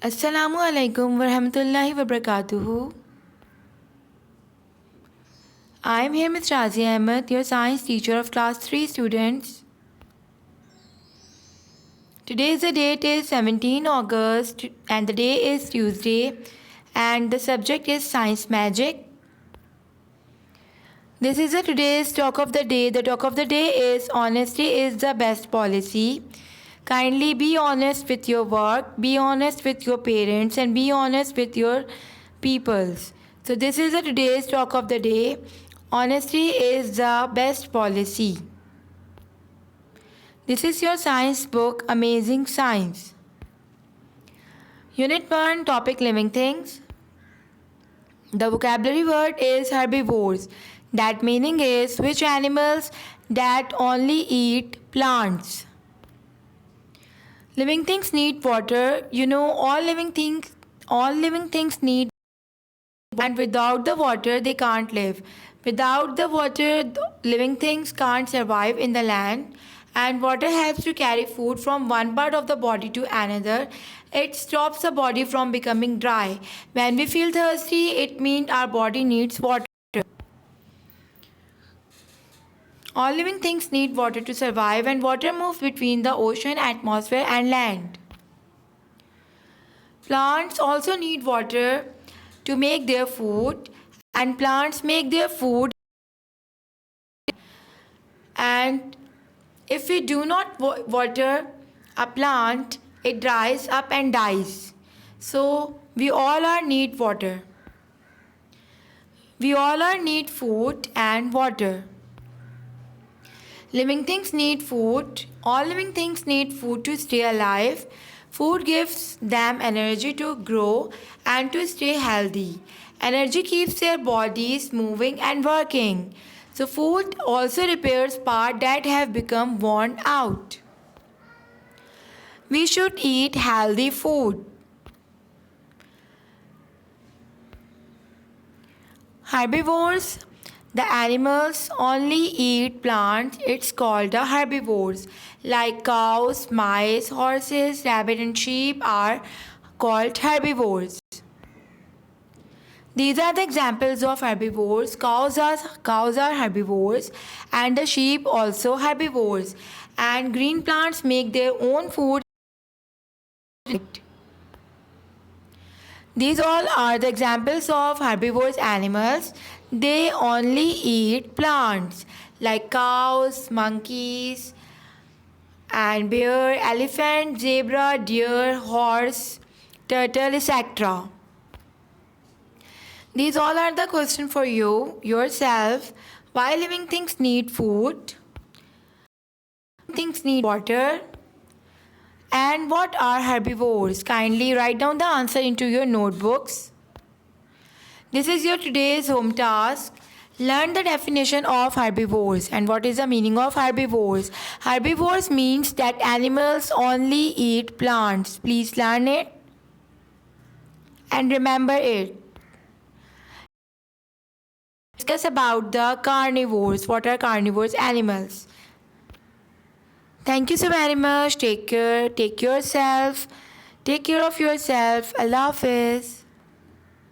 Assalamu alaikum warahmatullahi wabarakatuhu. I am here Ms. Razi Ahmed, your science teacher of class 3 students. Today's the date is 17 August and the day is Tuesday and the subject is science magic. This is today's talk of the day. The talk of the day is honesty is the best policy. Kindly be honest with your work, be honest with your parents and be honest with your peoples. So this is today's talk of the day. Honesty is the best policy. This is your science book, Amazing Science. Unit 1, topic living things. The vocabulary word is herbivores. That meaning is which animals that only eat plants. Living things need water. You know all living things need, and without the water they can't live. Without the water, living things can't survive in the land, and water helps to carry food from one part of the body to another. It stops the body from becoming dry. When we feel thirsty, it means our body needs water. All living things need water to survive, and water moves between the ocean, atmosphere, and land. Plants also need water to make their food, and plants make their food. And if we do not water a plant, it dries up and dies. So we all are need water. We all are need food and water. Living things need food. All living things need food to stay alive. Food gives them energy to grow and to stay healthy. Energy keeps their bodies moving and working. So food also repairs parts that have become worn out. We should eat healthy food. Herbivores. The animals only eat plants. It's called the herbivores. Like cows, mice, horses, rabbit and sheep are called herbivores. These are the examples of herbivores. Cows are herbivores and the sheep also herbivores. And green plants make their own food. These all are the examples of herbivorous animals. They only eat plants like cows, monkeys, and bear, elephant, zebra, deer, horse, turtle, etc. These all are the questions for you, yourself. Why living things need food? Things need water. And what are herbivores? Kindly write down the answer into your notebooks. This is your today's home task. Learn the definition of herbivores and what is the meaning of herbivores. Herbivores means that animals only eat plants. Please learn it and remember it. Discuss about the carnivores. What are carnivores animals? Thank you so very much. Take care. Take yourself. Take care of yourself. Allah Hafiz.